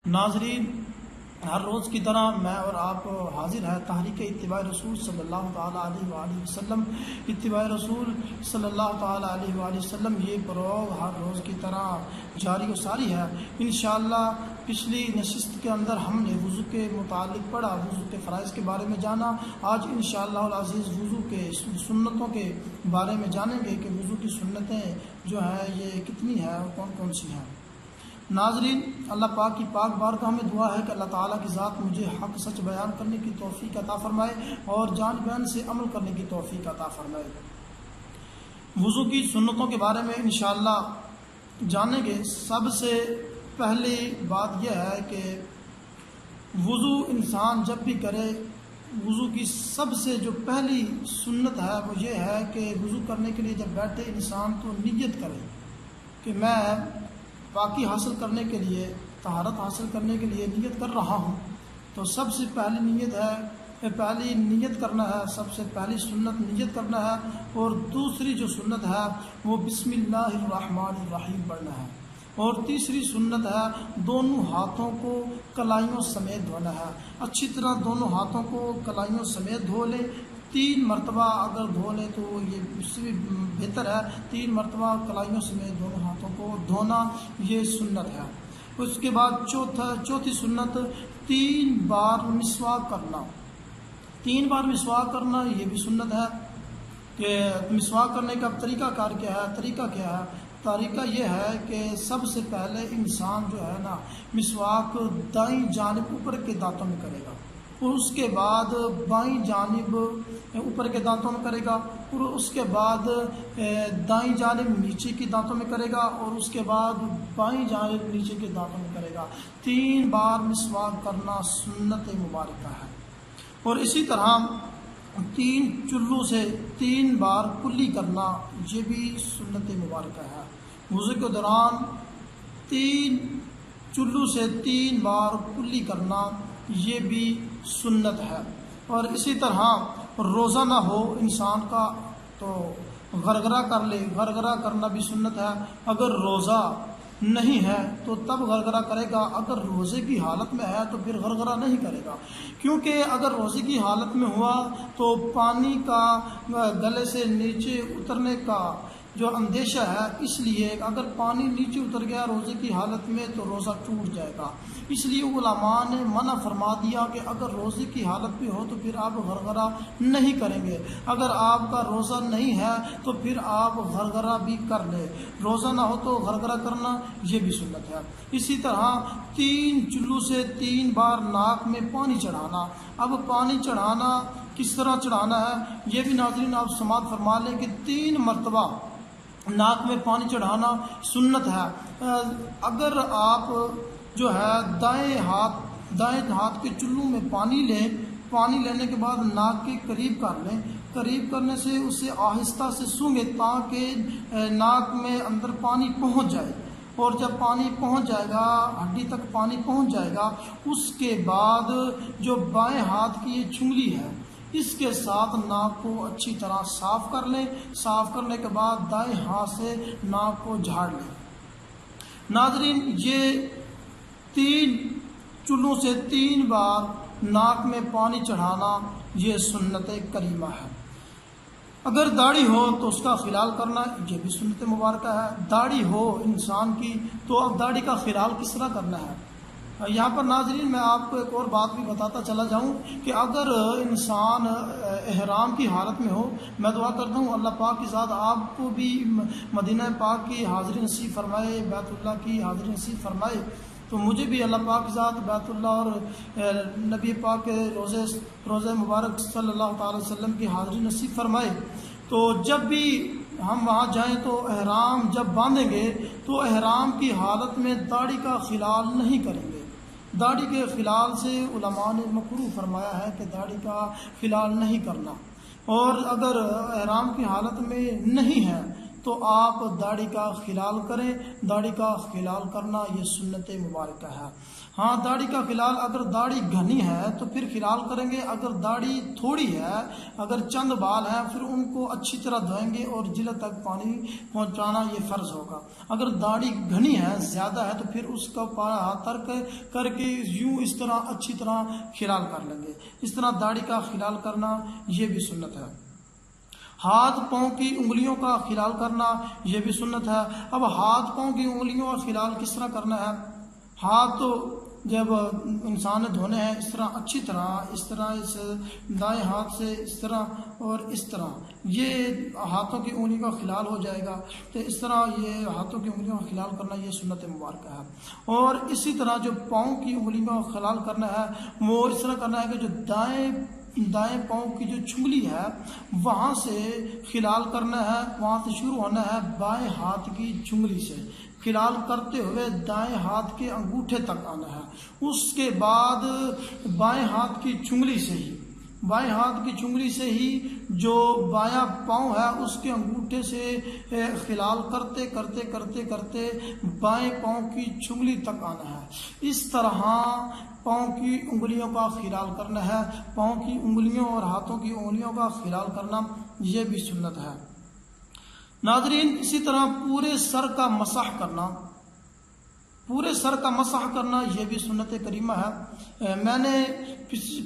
ناظرین، ہر روز کی طرح میں اور آپ حاضر ہے تحریک اتباع رسول صلی اللہ تعالیٰ علیہ وآلہ وسلم۔ اتباع رسول صلی اللہ تعالیٰ علیہ وآلہ وسلم یہ پروگ ہر روز کی طرح جاری و ساری ہے۔ انشاءاللہ پچھلی نشست کے اندر ہم نے وضو کے متعلق پڑھا، وضو کے فرائض کے بارے میں جانا۔ آج انشاءاللہ العزیز وضو کے سنتوں کے بارے میں جانیں گے کہ وضو کی سنتیں جو ہیں یہ کتنی ہیں اور کون کون سی ہیں۔ ناظرین، اللہ پاک کی پاک بارگاہ میں دعا ہے کہ اللہ تعالیٰ کی ذات مجھے حق سچ بیان کرنے کی توفیق عطا فرمائے اور جان بیان سے عمل کرنے کی توفیق عطا فرمائے۔ وضو کی سنتوں کے بارے میں انشاءاللہ جانیں گے۔ سب سے پہلی بات یہ ہے کہ وضو انسان جب بھی کرے، وضو کی سب سے جو پہلی سنت ہے وہ یہ ہے کہ وضو کرنے کے لیے جب بیٹھے انسان تو نیت کرے کہ میں پاکی حاصل کرنے کے لیے، طہارت حاصل کرنے کے لیے نیت کر رہا ہوں۔ تو سب سے پہلی نیت ہے، پہلی نیت کرنا ہے، سب سے پہلی سنت نیت کرنا ہے، اور دوسری جو سنت ہے وہ بسم اللہ الرحمن الرحیم پڑھنا ہے، اور تیسری سنت ہے دونوں ہاتھوں کو کلائیوں سمیت دھونا ہے۔ اچھی طرح دونوں ہاتھوں کو کلائیوں سمیت دھو لیں، 3 مرتبہ اگر دھو لیں تو یہ اس سے بھی بہتر ہے۔ 3 مرتبہ کلائیوں سمیت دونوں ہاتھوں کو دھونا یہ سنت ہے۔ اس کے بعد چوتھی سنت 3 بار مسواک کرنا۔ 3 بار مسواک کرنا یہ بھی سنت ہے کہ مسواک کرنے کا طریقہ کار کیا ہے؟ طریقہ یہ ہے کہ سب سے پہلے انسان جو ہے نا مسواک دائیں جانب اوپر کے دانتوں میں کرے گا، اور اس کے بعد بائیں جانب اوپر کے دانتوں میں کرے گا، اور اس کے بعد دائیں جانب نیچے کے دانتوں میں کرے گا، اور اس کے بعد بائیں جانب نیچے کے دانتوں میں کرے گا۔ 3 بار مسواک کرنا سنت مبارکہ ہے۔ اور اسی طرح 3 چلوں سے 3 بار کلی کرنا یہ بھی سنت مبارکہ ہے۔ وضو کے دوران 3 چلوں سے 3 بار کلی کرنا یہ بھی سنت ہے۔ اور اسی طرح روزہ نہ ہو انسان کا تو غرغرہ کر لے، غرغرہ کرنا بھی سنت ہے۔ اگر روزہ نہیں ہے تو تب غرغرہ کرے گا، اگر روزے کی حالت میں ہے تو پھر غرغرہ نہیں کرے گا، کیونکہ اگر روزے کی حالت میں ہوا تو پانی کا گلے سے نیچے اترنے کا جو اندیشہ ہے، اس لیے اگر پانی نیچے اتر گیا روزے کی حالت میں تو روزہ ٹوٹ جائے گا۔ اس لیے علماء نے منع فرما دیا کہ اگر روزے کی حالت میں ہو تو پھر آپ غرغرہ نہیں کریں گے، اگر آپ کا روزہ نہیں ہے تو پھر آپ غرغرہ بھی کر لیں۔ روزہ نہ ہو تو غرغرہ کرنا یہ بھی سنت ہے۔ اسی طرح 3 چلوں سے 3 بار ناک میں پانی چڑھانا۔ اب پانی چڑھانا کس طرح چڑھانا ہے یہ بھی ناظرین آپ سماعت فرما لیں کہ 3 مرتبہ ناک میں پانی چڑھانا سنت ہے۔ اگر آپ جو ہے دائیں ہاتھ کے چلوں میں پانی لیں، پانی لینے کے بعد ناک کے قریب کر لیں، قریب کرنے سے اسے آہستہ سے سونگھیں تاکہ ناک میں اندر پانی پہنچ جائے، اور جب پانی پہنچ جائے گا، ہڈی تک پانی پہنچ جائے گا، اس کے بعد جو بائیں ہاتھ کی یہ چنگلی ہے اس کے ساتھ ناک کو اچھی طرح صاف کر لیں۔ صاف کرنے کے بعد دائیں ہاتھ سے ناک کو جھاڑ لیں۔ ناظرین، یہ 3 چلوں سے 3 بار ناک میں پانی چڑھانا یہ سنت کریمہ ہے۔ اگر داڑھی ہو تو اس کا خلال کرنا یہ بھی سنت مبارکہ ہے۔ داڑھی ہو انسان کی تو اب داڑھی کا خلال کس طرح کرنا ہے؟ یہاں پر ناظرین میں آپ کو ایک اور بات بھی بتاتا چلا جاؤں کہ اگر انسان احرام کی حالت میں ہو، میں دعا کرتا ہوں اللہ پاک کی ذات آپ کو بھی مدینہ پاک کی حاضری نصیب فرمائے، بیت اللہ کی حاضری نصیب فرمائے، تو مجھے بھی اللہ پاک کی ذات بیت اللہ اور نبی پاک کے روزہ مبارک صلی اللہ تعالی وسلم کی حاضری نصیب فرمائے۔ تو جب بھی ہم وہاں جائیں تو احرام جب باندھیں گے تو احرام کی حالت میں داڑھی کا خلال نہیں کریں گے۔ داڑھی کے خلال سے علماء نے مکروہ فرمایا ہے کہ داڑھی کا خلال نہیں کرنا، اور اگر احرام کی حالت میں نہیں ہے تو آپ داڑھی کا خلال کریں۔ داڑھی کا خلال کرنا یہ سنت مبارکہ ہے۔ ہاں داڑھی کا خلال، اگر داڑھی گھنی ہے تو پھر خلال کریں گے، اگر داڑھی تھوڑی ہے، اگر چند بال ہیں، پھر ان کو اچھی طرح دھوئیں گے اور جلد تک پانی پہنچانا یہ فرض ہوگا۔ اگر داڑھی گھنی ہے، زیادہ ہے، تو پھر اس کا ہاتھ ترک کر کے یوں اس طرح اچھی طرح خلال کر لیں گے۔ اس طرح داڑھی کا خلال کرنا یہ بھی سنت ہے۔ ہاتھ پاؤں کی انگلیوں کا خلال کرنا یہ بھی سنت ہے۔ اب ہاتھ پاؤں کی انگلیوں کا خلال کس طرح کرنا ہے؟ ہاتھ تو جب انسان نے دھونے ہیں اس طرح اچھی طرح، اس طرح اس دائیں ہاتھ سے اس طرح اور اس طرح یہ ہاتھوں کی انگلی کا خلال ہو جائے گا۔ تو اس طرح یہ ہاتھوں کی انگلیوں کا خلال کرنا یہ سنت مبارکہ ہے۔ اور اسی طرح جو پاؤں کی انگلیوں کا خلال کرنا ہے وہ اس طرح کرنا ہے کہ جو دائیں پاؤں کی جو چنگلی ہے وہاں سے خلال کرنا ہے، وہاں سے شروع ہونا ہے بائیں ہاتھ کی چنگلی سے، خلال کرتے ہوئے دائیں ہاتھ کے انگوٹھے تک آنا ہے۔ اس کے بعد بائیں ہاتھ کی چنگلی سے ہی جو بایاں پاؤں ہے اس کے انگوٹھے سے خلال کرتے کرتے کرتے کرتے بائیں پاؤں کی چنگلی تک آنا ہے۔ اس طرح پاؤں کی انگلیوں کا خلال کرنا ہے۔ پاؤں کی انگلیوں اور ہاتھوں کی انگلیوں کا خلال کرنا یہ بھی سنت ہے۔ ناظرین، اسی طرح پورے سر کا مسح کرنا یہ بھی سنت کریمہ ہے۔ میں نے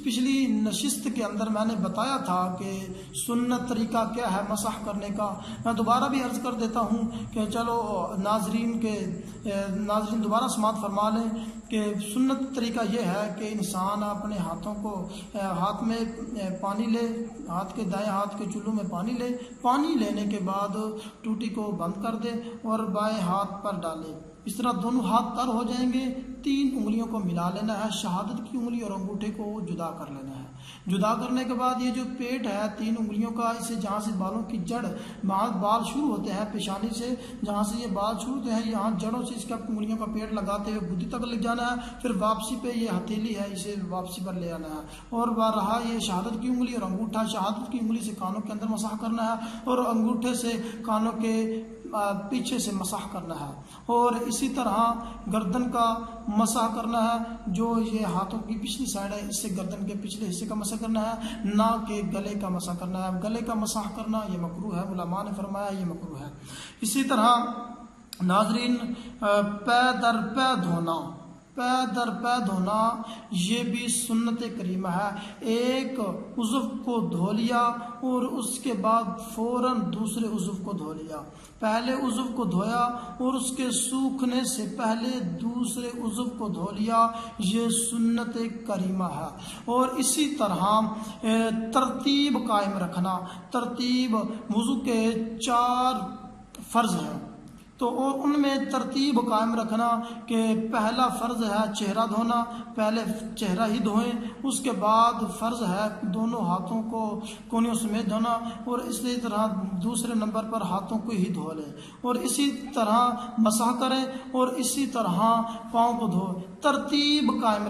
پچھلی نشست کے اندر میں نے بتایا تھا کہ سنت طریقہ کیا ہے مسح کرنے کا۔ میں دوبارہ بھی عرض کر دیتا ہوں کہ چلو ناظرین دوبارہ سماعت فرما لیں کہ سنت طریقہ یہ ہے کہ انسان اپنے ہاتھوں کو ہاتھ میں پانی لے، ہاتھ کے دائیں ہاتھ کے چلو میں پانی لینے کے بعد ٹوٹی کو بند کر دے اور بائیں ہاتھ پر ڈالے۔ اس طرح دونوں ہاتھ تر ہو جائیں گے، 3 انگلیوں کو ملا لینا ہے، شہادت کی انگلی اور انگوٹھے کو جدا کر لینا ہے۔ جدا کرنے کے بعد یہ جو پیٹ ہے 3 انگلیوں کا، اسے جہاں سے بالوں کی جڑ، بال شروع ہوتے ہیں پیشانی سے، جہاں سے یہ بال شروع ہوتے ہیں یہاں جڑوں سے اس کا انگلیوں کا پیٹ لگاتے ہوئے گدی تک لگ جانا ہے۔ پھر واپسی پہ یہ ہتھیلی ہے، اسے واپسی پر لے آنا ہے۔ اور رہا یہ شہادت کی انگلی اور انگوٹھا، شہادت کی انگلی سے کانوں کے اندر مسح کرنا ہے اور انگوٹھے سے کانوں کے پیچھے سے مسح کرنا ہے۔ اور اسی طرح گردن کا مسح کرنا ہے، جو یہ ہاتھوں کی پچھلی سائڈ ہے اس سے گردن کے پچھلے حصے کا مسح کرنا ہے، نہ کہ گلے کا مسح کرنا ہے۔ گلے کا مسح کرنا یہ مکروہ ہے، علماء نے فرمایا یہ مکروہ ہے۔ اسی طرح ناظرین پے در پے دھونا یہ بھی سنت کریمہ ہے۔ ایک عضو کو دھو لیا اور اس کے بعد فوراً دوسرے عضو کو دھو لیا، پہلے عضو کو دھویا اور اس کے سوکھنے سے پہلے دوسرے عضو کو دھو لیا، یہ سنت کریمہ ہے۔ اور اسی طرح ترتیب قائم رکھنا، وضو کے 4 فرض ہیں تو ان میں ترتیب قائم رکھنا کہ پہلا فرض ہے چہرہ دھونا، پہلے چہرہ ہی دھوئیں، اس کے بعد فرض ہے دونوں ہاتھوں کو کونیوں سمیت دھونا، اور اسی طرح دوسرے نمبر پر ہاتھوں کو ہی دھو لیں، اور اسی طرح مسح کریں اور اسی طرح پاؤں کو دھو۔ ترتیب قائم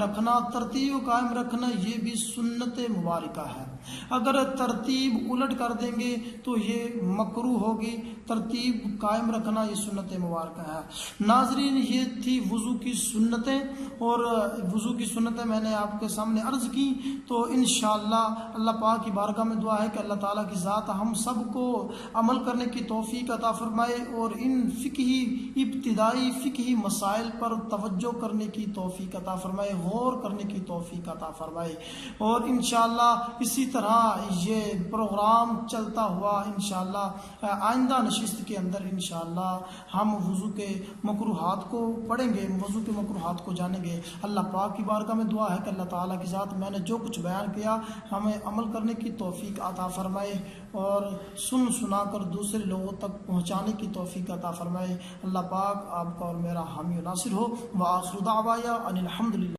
رکھنا یہ بھی سنت مبارکہ ہے۔ اگر ترتیب الٹ کر دیں گے تو یہ مکروہ ہوگی، ترتیب قائم رکھنا یہ سنت مبارکہ ہے۔ ناظرین، یہ تھی وضو کی سنتیں، اور وضو کی سنتیں میں نے آپ کے سامنے عرض کی، تو انشاءاللہ اللہ پاک کی بارگاہ میں دعا ہے کہ اللہ تعالیٰ کی ذات ہم سب کو عمل کرنے کی توفیق عطا فرمائے اور ان ابتدائی فقہی مسائل پر توجہ کرنے کی توفیق عطا فرمائے، غور کرنے کی توفیق عطا فرمائے، اور انشاءاللہ اسی طرح یہ پروگرام چلتا ہوا انشاءاللہ آئندہ نشست کے اندر انشاءاللہ ہم وضو کے مکروہات کو پڑھیں گے، وضو کے مکروہات کو جانیں گے۔ اللہ پاک کی بارگاہ میں دعا ہے کہ اللہ تعالیٰ کی ذات میں نے جو کچھ بیان کیا ہمیں عمل کرنے کی توفیق عطا فرمائے اور سنا کر دوسرے لوگوں تک پہنچانے کی توفیق عطا فرمائے۔ اللہ پاک آپ کا اور میرا حامی و ناصر ہو۔ وآخر دعوایا ان الحمدللہ۔